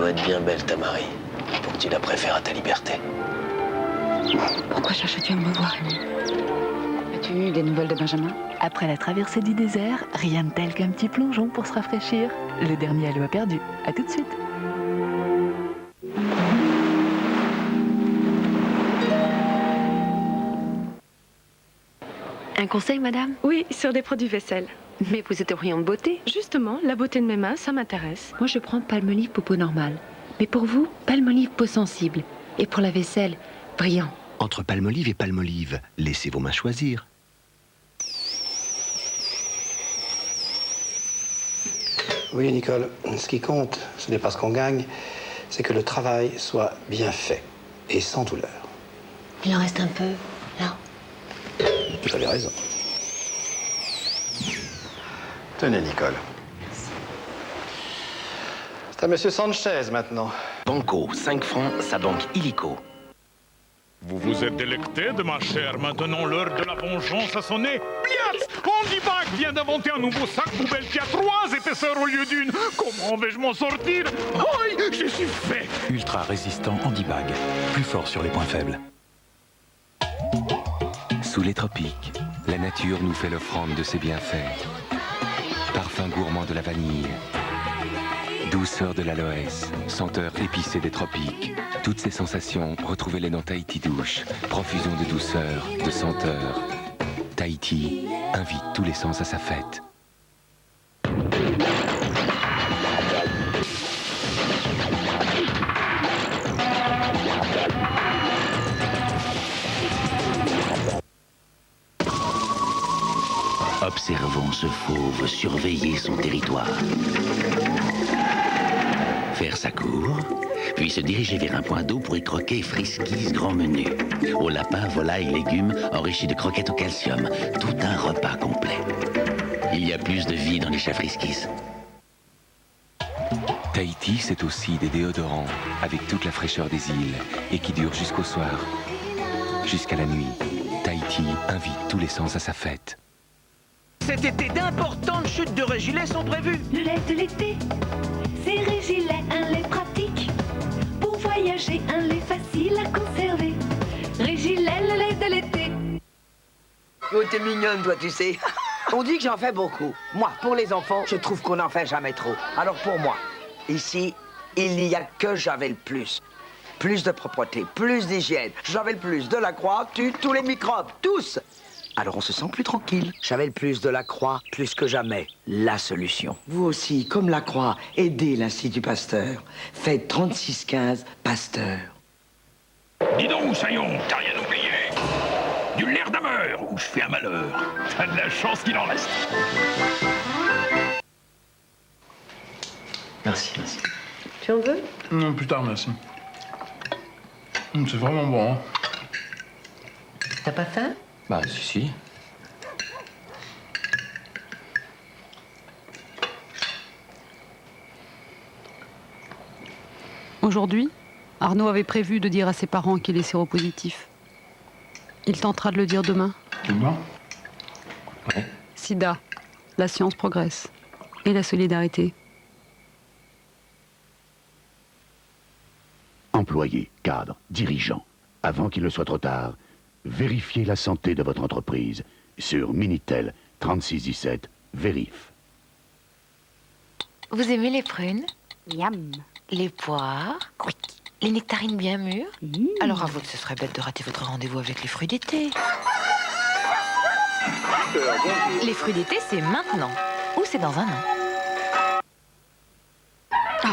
doit être bien belle, ta Marie, pour que tu la préfères à ta liberté. Pourquoi cherches-tu à me revoir, Rémi? As-tu eu des nouvelles de Benjamin? Après la traversée du désert, rien de tel qu'un petit plongeon pour se rafraîchir. Le dernier halo a perdu. À tout de suite. Un conseil, madame? Oui, sur des produits vaisselle. Mais vous êtes au rayon de beauté. Justement, la beauté de mes mains, ça m'intéresse. Moi, je prends Palmolive pour peau normale. Mais pour vous, Palmolive peau sensible. Et pour la vaisselle, brillant. Entre Palmolive et Palmolive, laissez vos mains choisir. Oui, Nicole, ce qui compte, ce n'est pas ce qu'on gagne, c'est que le travail soit bien fait et sans douleur. Il en reste un peu, là. Vous avez raison. Tenez, Nicole. C'est à Monsieur Sanchez, maintenant. Banco, 5 francs, sa banque illico. Vous vous êtes délecté de ma chère. Maintenant, l'heure de la vengeance a sonné. Pliats! Handibac vient d'inventer un nouveau sac poubelle qui a 3 épaisseurs au lieu d'une. Comment vais-je m'en sortir? Aïe, je suis fait. Ultra résistant Handibag. Plus fort sur les points faibles. Sous les tropiques, la nature nous fait l'offrande de ses bienfaits. Parfum gourmand de la vanille, douceur de l'aloès, senteur épicée des tropiques. Toutes ces sensations, retrouvez-les dans Tahiti Douche. Profusion de douceur, de senteur. Tahiti invite tous les sens à sa fête. Observons ce fauve surveiller son territoire. Faire sa cour, puis se diriger vers un point d'eau pour y croquer friskis grand menu. Au lapin, volaille, légumes, enrichis de croquettes au calcium. Tout un repas complet. Il y a plus de vie dans les chats friskis. Tahiti, c'est aussi des déodorants, avec toute la fraîcheur des îles, et qui durent jusqu'au soir. Jusqu'à la nuit, Tahiti invite tous les sens à sa fête. Cet été, d'importantes chutes de Régilet sont prévues. Le lait de l'été, c'est Régilet, un lait pratique. Pour voyager, un lait facile à conserver. Régilet, le lait de l'été. Oh, t'es mignonne, toi, tu sais. On dit que j'en fais beaucoup. Moi, pour les enfants, je trouve qu'on n'en fait jamais trop. Alors pour moi, ici, il n'y a que Javel Plus. Plus de propreté, plus d'hygiène. Javel Plus de la Croix tue tous les microbes, tous. Alors on se sent plus tranquille. Javel Plus de la Croix, plus que jamais, la solution. Vous aussi, comme la Croix, aidez l'Institut Pasteur. Faites 3615 Pasteur. Dis donc, Saillon, t'as rien oublié? Du l'air d'ameur, où je fais un malheur. T'as de la chance qu'il en reste. Merci, merci. Tu en veux? Non, plus tard, merci. C'est vraiment bon, hein. T'as pas faim? Bah, si. Aujourd'hui, Arnaud avait prévu de dire à ses parents qu'il est séropositif. Il tentera de le dire demain. Demain? Ouais. Sida, la science progresse. Et la solidarité. Employés, cadres, dirigeants, avant qu'il ne soit trop tard, vérifiez la santé de votre entreprise sur Minitel 3617 Vérif. Vous aimez les prunes? Miam. Les poires? Oui. Les nectarines bien mûres? Mmh. Alors avouez que ce serait bête de rater votre rendez-vous avec les fruits d'été. Les fruits d'été, c'est maintenant. Ou c'est dans un an.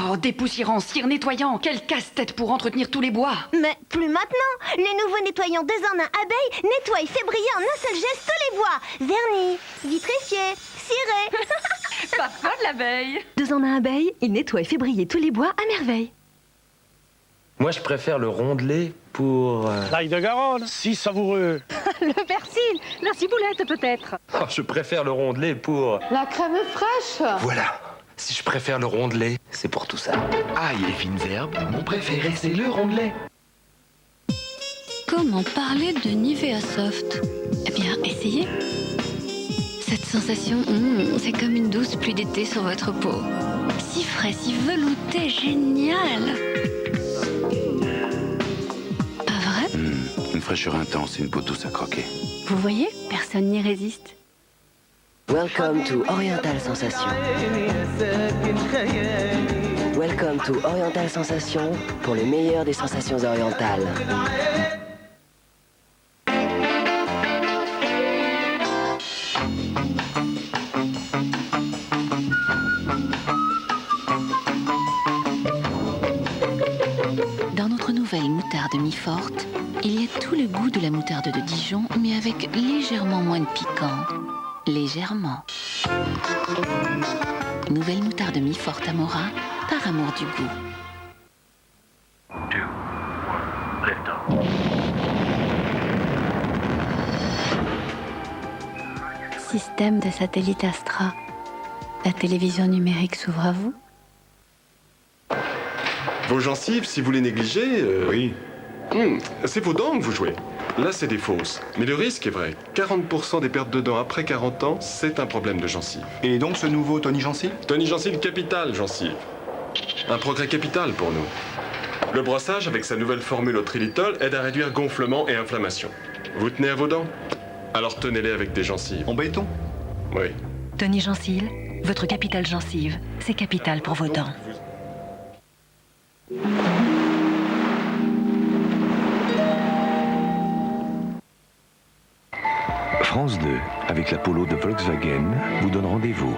Oh, dépoussiérant, cire nettoyant, quel casse-tête pour entretenir tous les bois. Mais plus maintenant. Les nouveaux nettoyants 2 en 1 abeilles nettoient et fait briller en un seul geste tous les bois. Vernis, vitréfié, ciré. Pas folle l'abeille. 2 en 1 abeille, il nettoie et fait briller tous les bois à merveille. Moi, je préfère le rondelet pour... L'ail de Garonne, si savoureux. Le persil, la ciboulette peut-être. Oh, je préfère le rondelet pour... La crème fraîche. Voilà. Si je préfère le rondelet, c'est pour tout ça. Ail et fines herbes, mon préféré, c'est le rondelet. Comment parler de Nivea Soft? Eh bien, essayez. Cette sensation, c'est comme une douce pluie d'été sur votre peau. si frais, si velouté, génial. Pas vrai? Une fraîcheur intense et une peau douce à croquer. Vous voyez, personne n'y résiste. Welcome to Oriental Sensation. Welcome to Oriental Sensation pour le meilleur des sensations orientales. Dans notre nouvelle moutarde mi-forte, il y a tout le goût de la moutarde de Dijon, mais avec légèrement moins de piquant. Légèrement. Nouvelle moutarde mi-forte Amora, par amour du goût. Système de satellite Astra. La télévision numérique s'ouvre à vous. Vos gencives, si vous les négligez... Oui. C'est vos dents que vous jouez. Là, c'est des fausses. Mais le risque est vrai. 40% des pertes de dents après 40 ans, c'est un problème de gencive. Et donc ce nouveau Tony Gencive? Tony Gencive capital, gencive. Un progrès capital pour nous. Le brossage, avec sa nouvelle formule au trilitol, aide à réduire gonflement et inflammation. Vous tenez à vos dents? Alors tenez-les avec des gencives. En béton? Oui. Tony Gencive, votre capital gencive, c'est capital pour vos dents. France 2, avec la Polo de Volkswagen, vous donne rendez-vous.